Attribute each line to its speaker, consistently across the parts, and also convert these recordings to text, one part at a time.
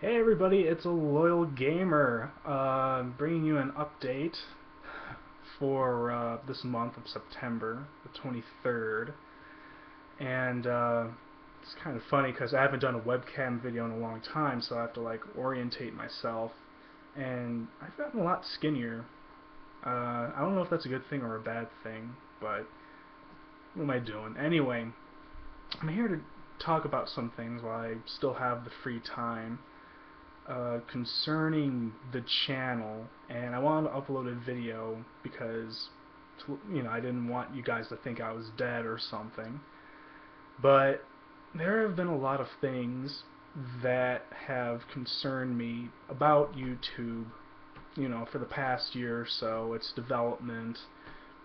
Speaker 1: Hey everybody, it's a loyal gamer bringing you an update for this month of September, the 23rd. And it's kind of funny because I haven't done a webcam video in a long time, so I have to like orientate myself. And I've gotten a lot skinnier. I don't know if that's a good thing or a bad thing, but what am I doing? Anyway, I'm here to talk about some things while I still have the free time. Concerning the channel, and I wanted to upload a video because I didn't want you guys to think I was dead or something. But there have been a lot of things that have concerned me about YouTube, for the past year or so. Its development,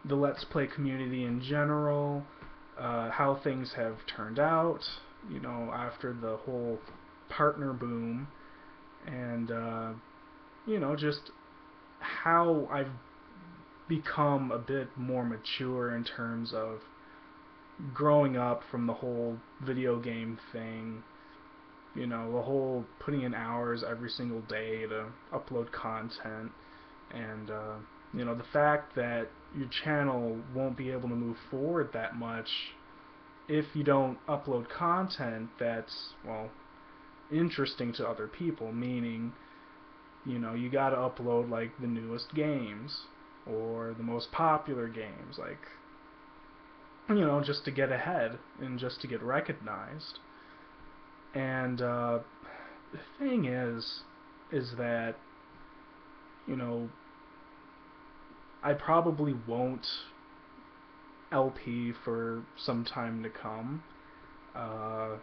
Speaker 1: the Let's Play community in general, how things have turned out, after the whole partner boom, and just how I've become a bit more mature in terms of growing up from the whole video game thing, the whole putting in hours every single day to upload content, and the fact that your channel won't be able to move forward that much if you don't upload content that's, well, interesting to other people, meaning, you gotta upload like the newest games or the most popular games, like, just to get ahead and just to get recognized. And the thing is that, you know, I probably won't LP for some time to come. Uh,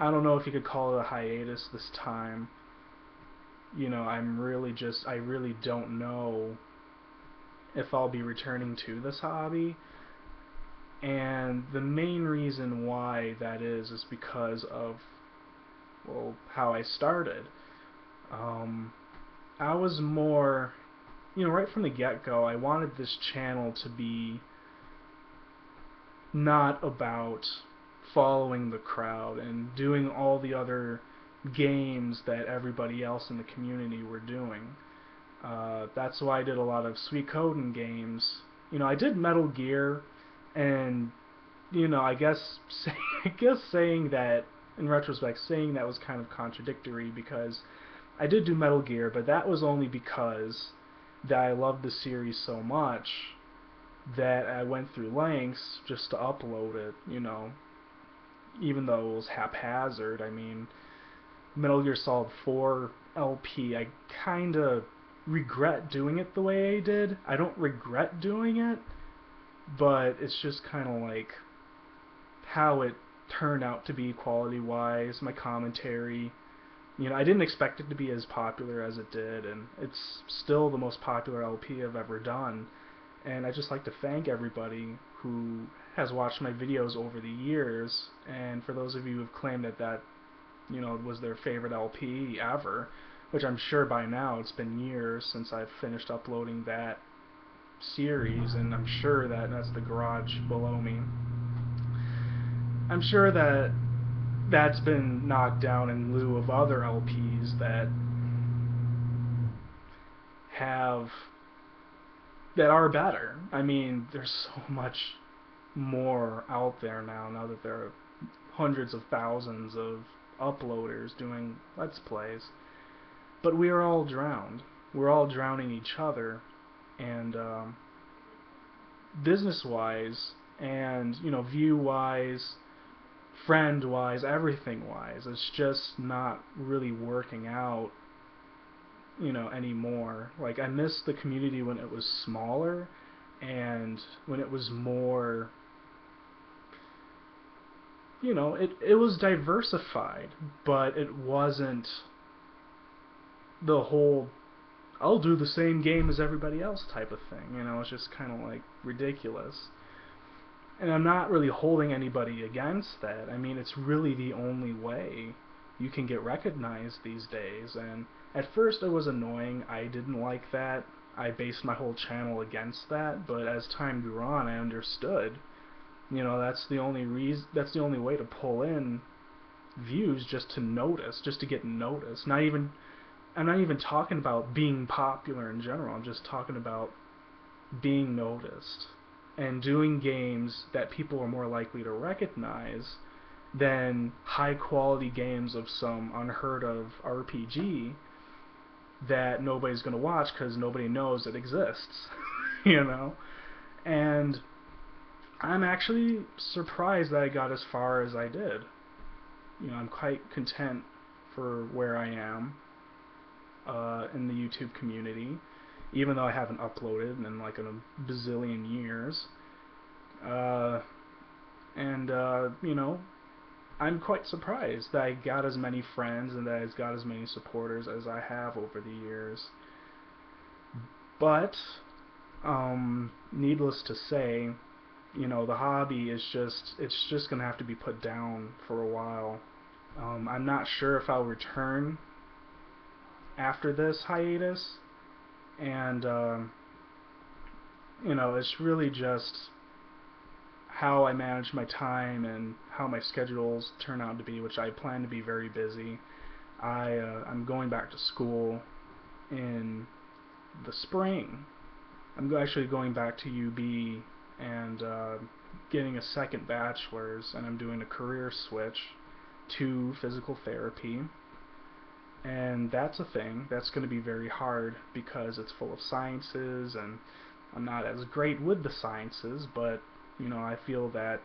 Speaker 1: I don't know if you could call it a hiatus this time. I really don't know if I'll be returning to this hobby. And the main reason why that is because of, well, how I started. Um, I was more, right from the get-go, I wanted this channel to be not about following the crowd and doing all the other games that everybody else in the community were doing. That's why I did a lot of Suikoden games. I did Metal Gear, and I guess I guess saying that in retrospect, saying that was kind of contradictory because I did do Metal Gear, but that was only because that I loved the series so much that I went through lengths just to upload it. Even though it was haphazard. I mean, Metal Gear Solid 4 LP, I kind of regret doing it the way I did. I don't regret doing it, but it's just kind of like how it turned out to be quality-wise, my commentary. I didn't expect it to be as popular as it did, and it's still the most popular LP I've ever done. And I'd just like to thank everybody who has watched my videos over the years, and for those of you who have claimed that was their favorite LP ever, which I'm sure by now it's been years since I've finished uploading that series, and I'm sure that that's the garage below me. I'm sure that that's been knocked down in lieu of other LPs have that are better. I mean, there's so much more out there now that there are hundreds of thousands of uploaders doing Let's Plays. But we are all drowned. We're all drowning each other, and business-wise, and view-wise, friend-wise, everything-wise, it's just not really working out, anymore. Like, I miss the community when it was smaller, and when it was more, it was diversified, but it wasn't the whole I'll do the same game as everybody else type of thing. It's just kind of like ridiculous. And I'm not really holding anybody against that. I mean, it's really the only way you can get recognized these days. And at first it was annoying. I didn't like that. I based my whole channel against that. But as time grew on, I understood. That's the only way to pull in, views just to notice, just to get noticed. I'm not even talking about being popular in general. I'm just talking about being noticed and doing games that people are more likely to recognize than high quality games of some unheard of RPG that nobody's going to watch because nobody knows it exists. you know? And I'm actually surprised that I got as far as I did. I'm quite content for where I am in the YouTube community, even though I haven't uploaded in like a bazillion years. And I'm quite surprised that I got as many friends and that I've got as many supporters as I have over the years. But, needless to say, the hobby is it's just going to have to be put down for a while. I'm not sure if I'll return after this hiatus, and, it's really just how I manage my time and how my schedules turn out to be, which I plan to be very busy. I'm going back to school in the spring. I'm actually going back to UB and getting a second bachelor's, and I'm doing a career switch to physical therapy. And that's a thing that's going to be very hard because it's full of sciences, and I'm not as great with the sciences, but I feel that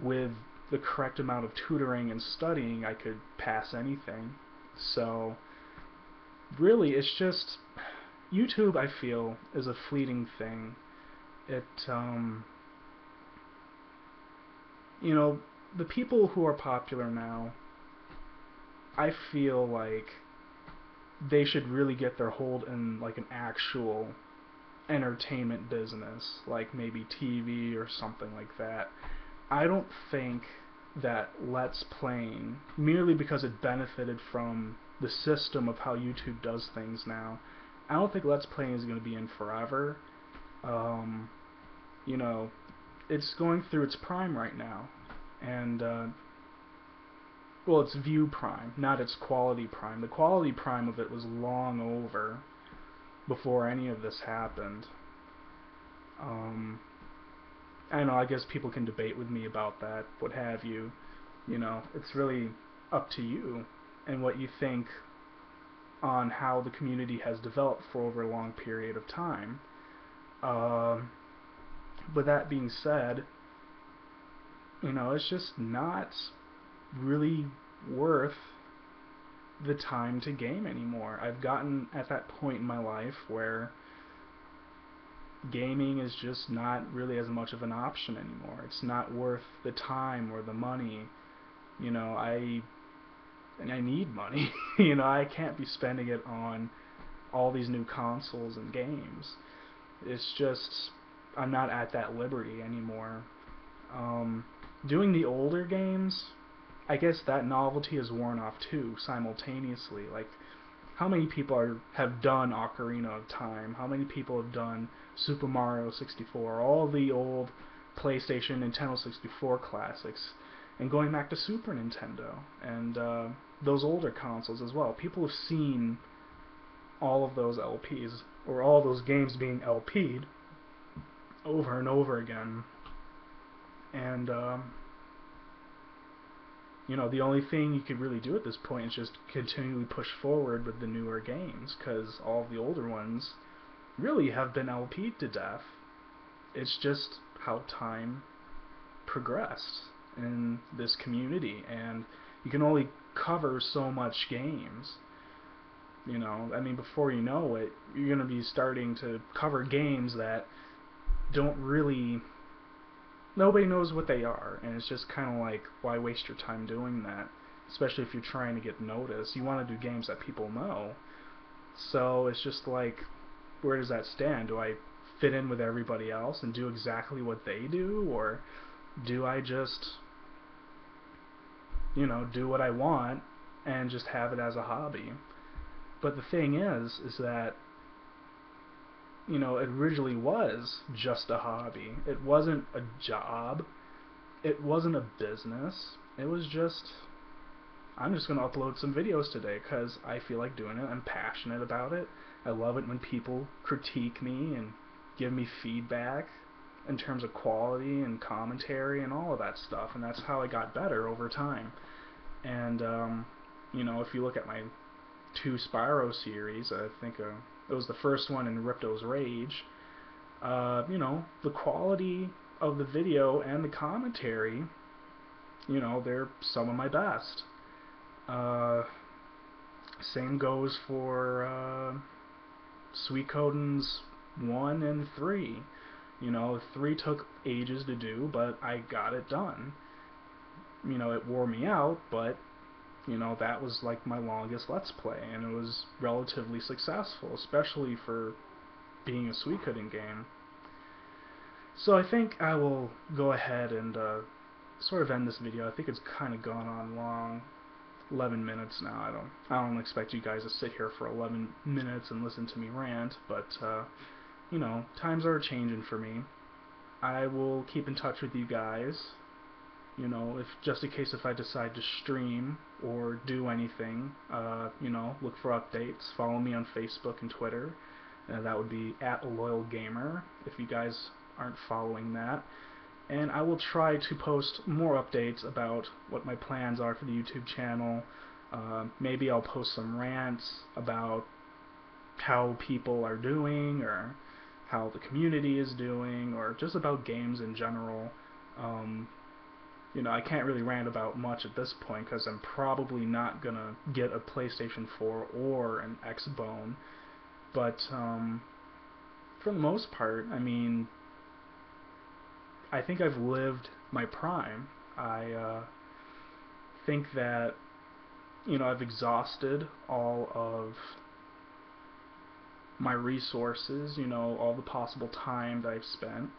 Speaker 1: with the correct amount of tutoring and studying, I could pass anything. So really, it's just YouTube, I feel, is a fleeting thing. It the people who are popular now, I feel like they should really get their hold in like an actual entertainment business, like maybe TV or something like that. I don't think that Let's Playing, merely because it benefited from the system of how YouTube does things now, I don't think Let's Playing is going to be in forever. It's going through its prime right now, and well, it's view prime, not its quality prime. The quality prime of it was long over before any of this happened. I know, I guess people can debate with me about that, what have you. It's really up to you and what you think on how the community has developed for over a long period of time. But that being said, it's just not really worth the time to game anymore. I've gotten at that point in my life where gaming is just not really as much of an option anymore. It's not worth the time or the money. I need money. I can't be spending it on all these new consoles and games. It's just, I'm not at that liberty anymore. Doing the older games, I guess that novelty has worn off too, simultaneously. Like, how many people have done Ocarina of Time? How many people have done Super Mario 64? All the old PlayStation, Nintendo 64 classics. And going back to Super Nintendo. And those older consoles as well. People have seen all of those LPs, or all those games being LP'd over and over again. And the only thing you could really do at this point is just continually push forward with the newer games, because all the older ones really have been LP'd to death. It's just how time progressed in this community, and you can only cover so much games. Before you know it, you're going to be starting to cover games that don't really, nobody knows what they are, and it's just kind of like, why waste your time doing that? Especially if you're trying to get noticed. You want to do games that people know. So it's just like, where does that stand? Do I fit in with everybody else and do exactly what they do, or do I just do what I want and just have it as a hobby? But the thing is that it originally was just a hobby. It wasn't a job. It wasn't a business. It was just I'm just going to upload some videos today because I feel like doing it. I'm passionate about it. I love it when people critique me and give me feedback in terms of quality and commentary and all of that stuff, and that's how I got better over time. And if you look at my 2 Spyro series, I think it was the first one in Ripto's Rage. The quality of the video and the commentary, they're some of my best. Same goes for Suikoden's 1 and 3. 3 took ages to do, but I got it done. It wore me out, but that was like my longest Let's Play, and it was relatively successful, especially for being a Suikoden game. So I think I will go ahead and sort of end this video. I think it's kind of gone on long. 11 minutes now. I don't expect you guys to sit here for 11 minutes and listen to me rant, but times are changing for me. I will keep in touch with you guys. If just in case if I decide to stream or do anything, look for updates. Follow me on Facebook and Twitter. That would be @loyalgamer if you guys aren't following that. And I will try to post more updates about what my plans are for the YouTube channel. Maybe I'll post some rants about how people are doing, or how the community is doing, or just about games in general. I can't really rant about much at this point because I'm probably not gonna get a PlayStation 4 or an Xbone. But for the most part, I think I've lived my prime. I think that I've exhausted all of my resources, all the possible time that I've spent.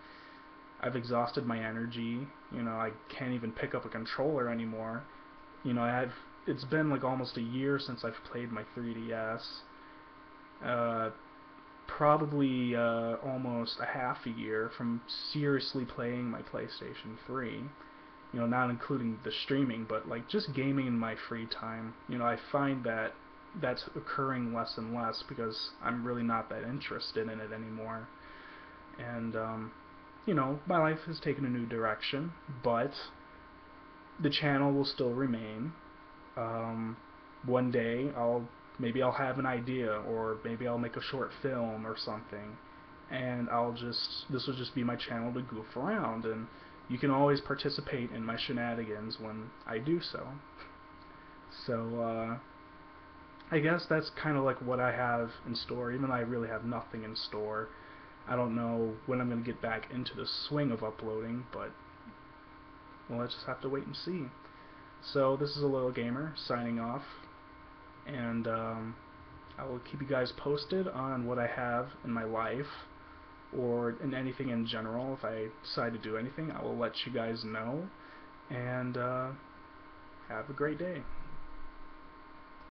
Speaker 1: I've exhausted my energy. I can't even pick up a controller anymore. It's been like almost a year since I've played my 3DS. Probably almost a half a year from seriously playing my PlayStation 3. Not including the streaming, but like just gaming in my free time. I find that that's occurring less and less because I'm really not that interested in it anymore. And my life has taken a new direction, but the channel will still remain. One day maybe I'll have an idea, or maybe I'll make a short film or something, and this will just be my channel to goof around, and you can always participate in my shenanigans when I do so. So I guess that's kind of like what I have in store, even though I really have nothing in store. I don't know when I'm going to get back into the swing of uploading, but well, let's just have to wait and see. So this is a Loyal Gamer signing off, and I will keep you guys posted on what I have in my life, or in anything in general. If I decide to do anything, I will let you guys know, and have a great day.